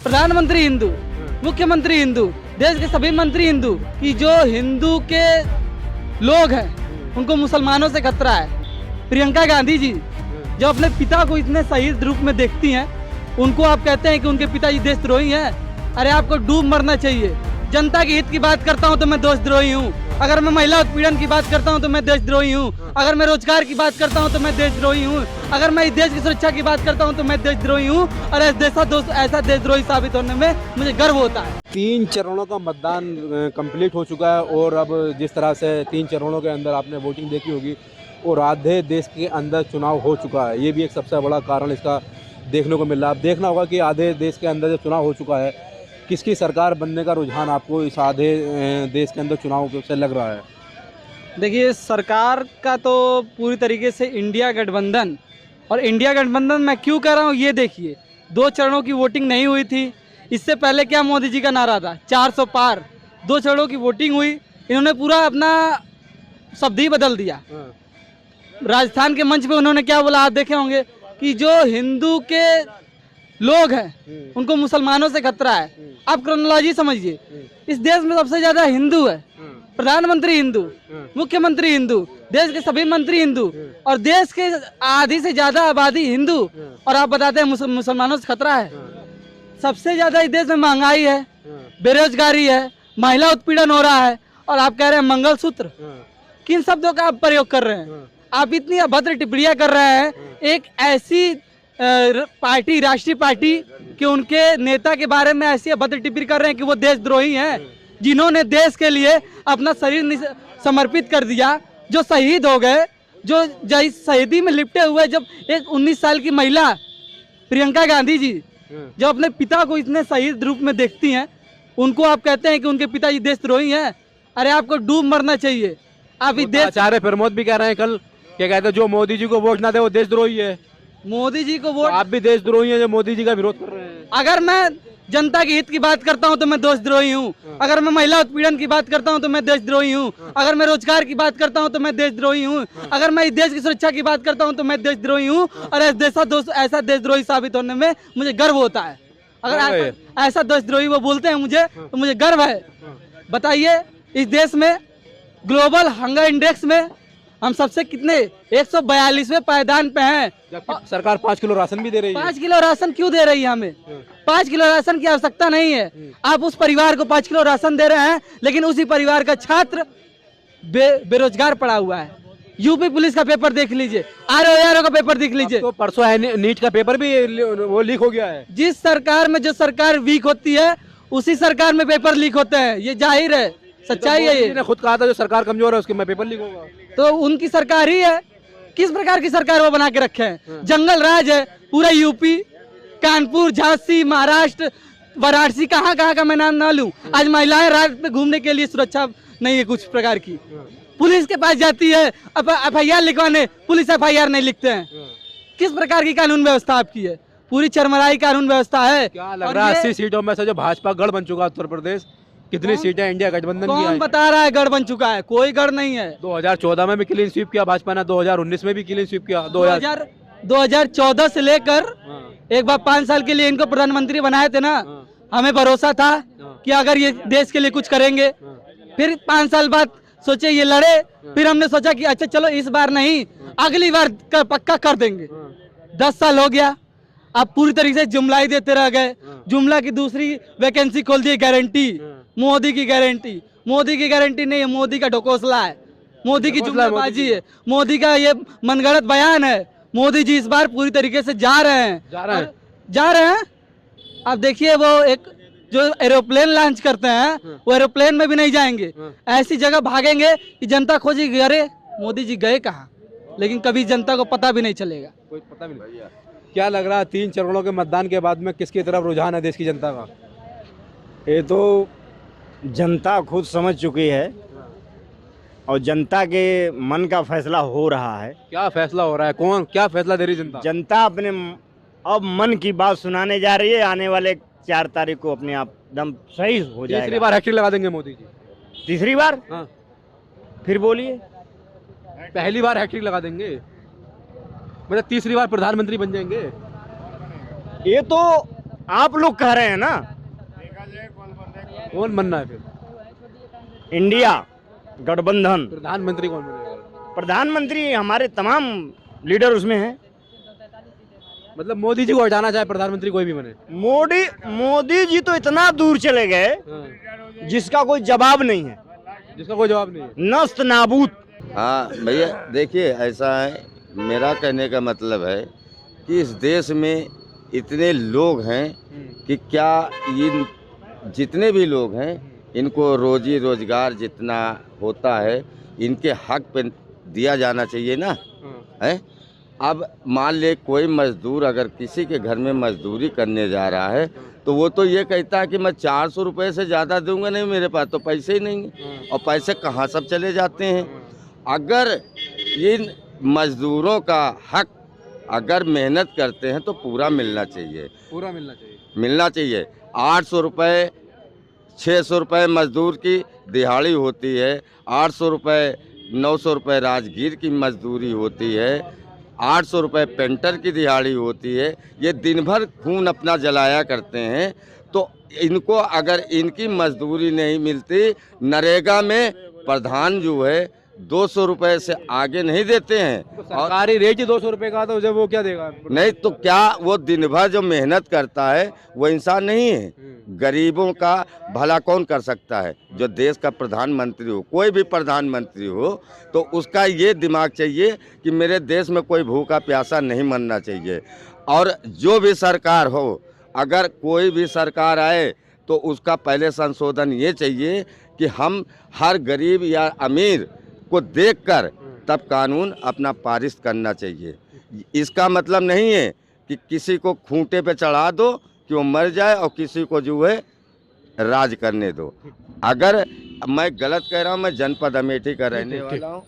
प्रधानमंत्री हिंदू, मुख्यमंत्री हिंदू, देश के सभी मंत्री हिंदू, कि जो हिंदू के लोग हैं उनको मुसलमानों से खतरा है। प्रियंका गांधी जी जो अपने पिता को इतने सही रूप में देखती हैं, उनको आप कहते हैं कि उनके पिताजी देशद्रोही हैं। अरे आपको डूब मरना चाहिए। जनता के हित की बात करता हूं तो मैं देशद्रोही हूं, अगर मैं महिला उत्पीड़न की बात करता हूं तो मैं देशद्रोही हूं, अगर मैं रोजगार की बात करता हूं तो मैं देशद्रोही हूं, अगर मैं इस देश की सुरक्षा की बात करता हूं तो मैं देशद्रोही हूं। और ऐसा देशद्रोही साबित होने में मुझे गर्व होता है। 3 चरणों का मतदान कंप्लीट हो चुका है और अब जिस तरह से 3 चरणों के अंदर आपने वोटिंग देखी होगी और आधे देश के अंदर चुनाव हो चुका है। ये भी एक सबसे बड़ा कारण इसका देखने को मिल रहा है। अब देखना होगा कि आधे देश के अंदर जब चुनाव हो चुका है, किसकी सरकार बनने का रुझान आपको इस आधे देश के अंदर चुनाव से लग रहा है? देखिए, सरकार का तो पूरी तरीके से इंडिया गठबंधन, और इंडिया गठबंधन मैं क्यों कह रहा हूँ ये देखिए, 2 चरणों की वोटिंग नहीं हुई थी। इससे पहले क्या मोदी जी का नारा था, 400 पार। 2 चरणों की वोटिंग हुई, इन्होंने पूरा अपना शब्द ही बदल दिया। राजस्थान के मंच पे उन्होंने क्या बोला आप देखे होंगे, कि जो हिंदू के लोग हैं उनको मुसलमानों से खतरा है। आप क्रोनोलॉजी समझिए, इस देश में सबसे ज्यादा हिंदू है, प्रधानमंत्री हिंदू, मुख्यमंत्री हिंदू, देश के सभी मंत्री हिंदू, और देश के आधी से ज्यादा आबादी हिंदू, और आप बताते हैं मुसलमानों से खतरा है। सबसे ज्यादा इस देश में महंगाई है, बेरोजगारी है, महिला उत्पीड़न हो रहा है, और आप कह रहे हैं मंगलसूत्र। किन शब्दों का आप प्रयोग कर रहे हैं? आप इतनी अभद्र टिप्पणियां कर रहे हैं एक ऐसी पार्टी, राष्ट्रीय पार्टी, कि उनके नेता के बारे में ऐसी अभद्र टिप्पणी कर रहे हैं कि वो देशद्रोही हैं, जिन्होंने देश के लिए अपना शरीर समर्पित कर दिया, जो शहीद हो गए, जो शहीदी में लिपटे हुए। जब एक 19 साल की महिला प्रियंका गांधी जी जो अपने पिता को इतने सही रूप में देखती हैं, उनको आप कहते हैं कि उनके पिताजी देशद्रोही हैं। अरे आपको डूब मरना चाहिए। आप इस देश आचार्य प्रमोद भी कह रहे हैं कल, क्या कहते हैं, जो मोदी जी को वोट ना दे वो देशद्रोही है। मोदी जी को वोट, तो आप भी देशद्रोही हैं जो मोदी जी का विरोध कर रहे हैं। अगर मैं जनता के हित की बात करता हूं तो मैं देशद्रोही हूं, अगर मैं महिला उत्पीड़न की बात करता हूं तो मैं देशद्रोही हूं, अगर मैं रोजगार की बात करता हूं तो मैं देशद्रोही हूं, अगर मैं इस देश की सुरक्षा की बात करता हूं तो मैं देशद्रोही हूं। और ऐसा देशद्रोही साबित होने में मुझे गर्व होता है। अगर ऐसा देशद्रोही वो बोलते हैं मुझे, तो मुझे गर्व है। बताइए, इस देश में ग्लोबल हंगर इंडेक्स में हम सबसे कितने 142वें पायदान पे हैं, जबकि सरकार 5 किलो राशन भी दे रही है। 5 किलो राशन क्यों दे रही है हमें? 5 किलो राशन की आवश्यकता नहीं है। आप उस परिवार को 5 किलो राशन दे रहे हैं, लेकिन उसी परिवार का छात्र बेरोजगार पड़ा हुआ है। यूपी पुलिस का पेपर देख लीजिए, आरओ का पेपर देख लीजिए। तो परसों नीट का पेपर भी वो लीक हो गया है। जिस सरकार में जो सरकार वीक होती है, उसी सरकार में पेपर लीक होते हैं। ये जाहिर है, सच्चाई है। ये खुद कहा था जो सरकार कमजोर है उसके में पेपर लीक होगा। तो उनकी सरकार ही है। किस प्रकार की सरकार वो बना के रखे हैं? जंगल राज है पूरा यूपी, कानपुर, झांसी, महाराष्ट्र, वाराणसी, कहाँ कहाँ का मैं नाम ना लूं। आज महिलाएं रात में घूमने के लिए सुरक्षा नहीं है कुछ प्रकार की। पुलिस के पास जाती है FIR लिखवाने, पुलिस FIR नहीं लिखते हैं। किस प्रकार की कानून व्यवस्था आपकी है? पूरी चरमराई कानून व्यवस्था है। क्या लग रहा है 80 सीटों में से जो भाजपा गढ़ बन चुका है उत्तर प्रदेश, कितनी सीटें इंडिया गठबंधन की? कौन बता रहा है गढ़ बन चुका है? कोई गढ़ नहीं है। 2014 में भी क्लीन स्वीप किया भाजपा ने, 2019 में भी क्लीन स्वीप किया। 2014 से लेकर एक बार 5 साल के लिए इनको प्रधानमंत्री बनाए थे ना, हमें भरोसा था कि अगर ये देश के लिए कुछ करेंगे। फिर 5 साल बाद सोचे ये लड़े, फिर हमने सोचा कि अच्छा चलो इस बार नहीं, अगली बार पक्का कर देंगे। 10 साल हो गया, आप पूरी तरीके से जुमला ही देते रह गए। जुमला की दूसरी वैकेंसी खोल दी, गारंटी, मोदी की गारंटी। मोदी की गारंटी नहीं है, मोदी का ढकोसला है, मोदी की जुमलाबाजी है, मोदी का ये मनगढ़ंत बयान है। मोदी जी इस बार पूरी तरीके से जा रहे हैं। आप देखिए, वो एक जो एरोप्लेन लॉन्च करते हैं, वो एरोप्लेन में भी नहीं जाएंगे। ऐसी जगह भागेंगे कि जनता खोजेगी अरे मोदी जी गए कहाँ, लेकिन कभी जनता को पता भी नहीं चलेगा। कोई पता भी नहीं। क्या लग रहा है 3 चरणों के मतदान के बाद में किसकी तरफ रुझान है देश की जनता का? ये तो जनता खुद समझ चुकी है और जनता के मन का फैसला हो रहा है। क्या फैसला हो रहा है? कौन क्या फैसला दे रही जनता? जनता अपने अब मन की बात सुनाने जा रही है। आने वाले 4 तारीख को अपने आप दम सही हो जाएगा। तीसरी बार हैट्रिक लगा देंगे मोदी जी? तीसरी बार? हाँ। फिर बोलिए। पहली बार हैट्रिक लगा देंगे, मतलब तीसरी बार प्रधानमंत्री बन जाएंगे? ये तो आप लोग कह रहे हैं ना, कौन बनना है फिर? इंडिया गठबंधन। प्रधानमंत्री कौन बनेगा? प्रधानमंत्री हमारे तमाम लीडर उसमें हैं। मतलब मोदी जी को हटाना चाहे प्रधानमंत्री कोई भी बने? मोदी जी तो इतना दूर चले गए जिसका कोई जवाब नहीं है, जिसका कोई जवाब नहीं है। नस्त नाबूद। हाँ भैया देखिए, ऐसा है, मेरा कहने का मतलब है कि इस देश में इतने लोग हैं कि क्या इन जितने भी लोग हैं इनको रोजी रोजगार जितना होता है इनके हक पे दिया जाना चाहिए ना, है। अब मान ले कोई मजदूर अगर किसी के घर में मजदूरी करने जा रहा है तो वो तो ये कहता है कि मैं 400 रुपये से ज़्यादा दूंगा नहीं, मेरे पास तो पैसे ही नहीं हैं। और पैसे कहाँ सब चले जाते हैं। अगर इन मजदूरों का हक अगर मेहनत करते हैं तो पूरा मिलना चाहिए, पूरा मिलना चाहिए। मिलना चाहिए। 800 रुपये 600 रुपये मजदूर की दिहाड़ी होती है, 800 रुपये 900 रुपये राजगीर की मजदूरी होती है, 800 रुपये पेंटर की दिहाड़ी होती है। ये दिन भर खून अपना जलाया करते हैं, तो इनको अगर इनकी मजदूरी नहीं मिलती, नरेगा में प्रधान जो है 200 रुपये से आगे नहीं देते हैं। तो सरकारी रेट ही 200 रुपये का, तो जब वो क्या देगा? नहीं तो क्या वो दिन भर जो मेहनत करता है वो इंसान नहीं है? गरीबों का भला कौन कर सकता है? जो देश का प्रधानमंत्री हो, कोई भी प्रधानमंत्री हो, तो उसका ये दिमाग चाहिए कि मेरे देश में कोई भूखा प्यासा नहीं मरना चाहिए। और जो भी सरकार हो, अगर कोई भी सरकार आए तो उसका पहले संशोधन ये चाहिए कि हम हर गरीब या अमीर को देखकर तब कानून अपना पारित करना चाहिए। इसका मतलब नहीं है कि किसी को खूंटे पे चढ़ा दो कि वो मर जाए और किसी को जो है राज करने दो। अगर मैं गलत कह रहा हूँ, मैं जनपद अमेठी का रहने वाला हूँ।